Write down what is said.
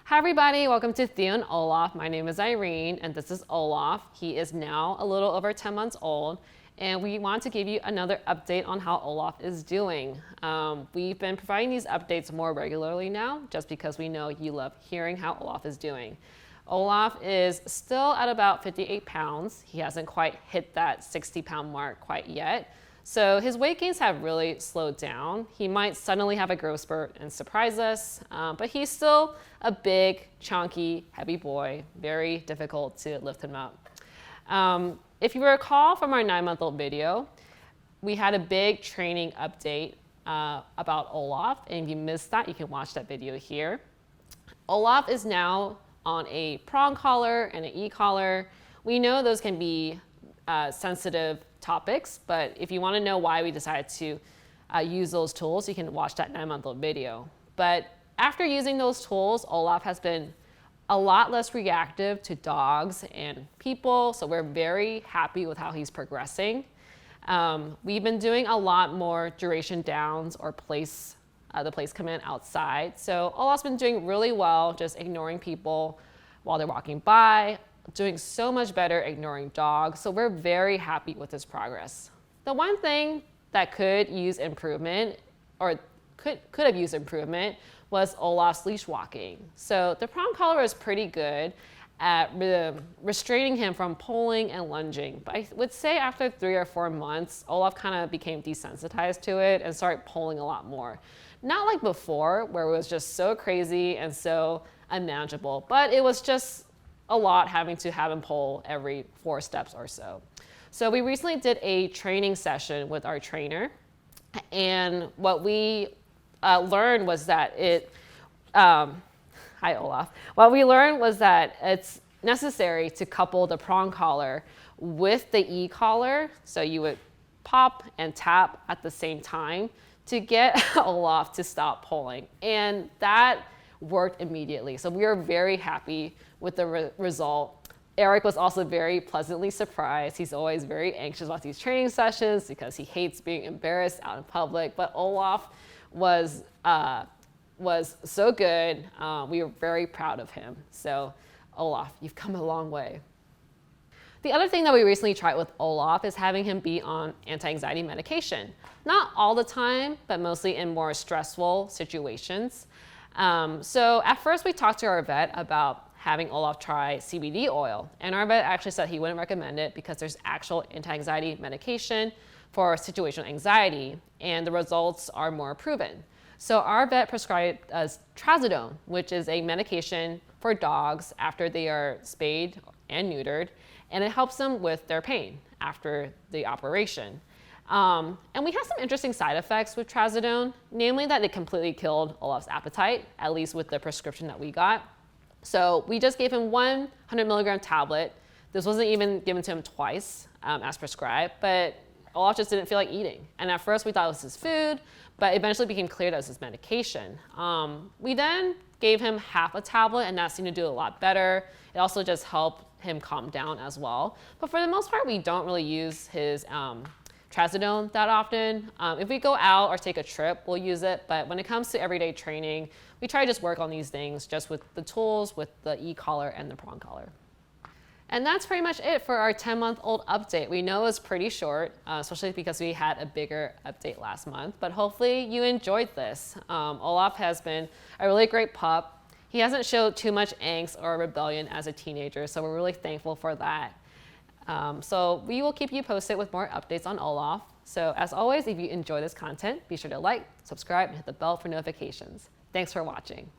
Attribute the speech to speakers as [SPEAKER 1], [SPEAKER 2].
[SPEAKER 1] Hi everybody, welcome to Theo and Olaf. My name is Irene and this is Olaf. He is now a little over 10 months old and we want to give you another update on how Olaf is doing. We've been providing these updates more regularly now just because we know you love hearing how Olaf is doing. Olaf is still at about 58 pounds. He hasn't quite hit that 60-pound mark quite yet. So his weight gains have really slowed down. He might suddenly have a growth spurt and surprise us, but he's still a big, chunky, heavy boy. Very difficult to lift him up. If you recall from our 9-month-old video, we had a big training update about Olaf, and if you missed that, you can watch that video here. Olaf is now on a prong collar and an e-collar. We know those can be sensitive topics, but if you want to know why we decided to use those tools, you can watch that 9-month-old video. But after using those tools, Olaf has been a lot less reactive to dogs and people, so we're very happy with how he's progressing. We've been doing a lot more duration downs or the place command outside. So Olaf's been doing really well, just ignoring people while they're walking by, doing so much better ignoring dogs. So we're very happy with his progress. The one thing that could use improvement, or could have used improvement, was Olaf's leash walking. So the prong collar is pretty good at restraining him from pulling and lunging. But I would say after 3 or 4 months, Olaf kind of became desensitized to it and started pulling a lot more. Not like before, where it was just so crazy and so unmanageable, but it was just a lot having to have him pull every 4 steps or so. So we recently did a training session with our trainer, and what we learned was that hi Olaf. What we learned was that it's necessary to couple the prong collar with the e-collar, so you would pop and tap at the same time to get Olaf to stop pulling, and that worked immediately. So we were very happy with the result. Eric was also very pleasantly surprised. He's always very anxious about these training sessions because he hates being embarrassed out in public, but Olaf was so good. We were very proud of him. So Olaf, you've come a long way. The other thing that we recently tried with Olaf is having him be on anti-anxiety medication. Not all the time, but mostly in more stressful situations. So at first we talked to our vet about having Olaf try CBD oil, and our vet actually said he wouldn't recommend it because there's actual anti-anxiety medication for situational anxiety, and the results are more proven. So our vet prescribed us Trazodone, which is a medication for dogs after they are spayed and neutered, and it helps them with their pain after the operation. And we had some interesting side effects with Trazodone, namely that it completely killed Olaf's appetite, at least with the prescription that we got. So we just gave him 100 milligram tablet. This wasn't even given to him twice as prescribed, but Olaf just didn't feel like eating. And at first we thought it was his food, but eventually became clear that it was his medication. We then gave him half a tablet, and that seemed to do a lot better. It also just helped him calm down as well. But for the most part, we don't really use his Trazodone that often. If we go out or take a trip, we'll use it, but when it comes to everyday training, we try to just work on these things just with the tools, with the e-collar and the prong collar. And that's pretty much it for our 10-month-old update. We know it's pretty short, especially because we had a bigger update last month, but hopefully you enjoyed this. Olaf has been a really great pup. He hasn't showed too much angst or rebellion as a teenager, so we're really thankful for that. So we will keep you posted with more updates on Olaf. So as always, if you enjoy this content, be sure to like, subscribe, and hit the bell for notifications. Thanks for watching.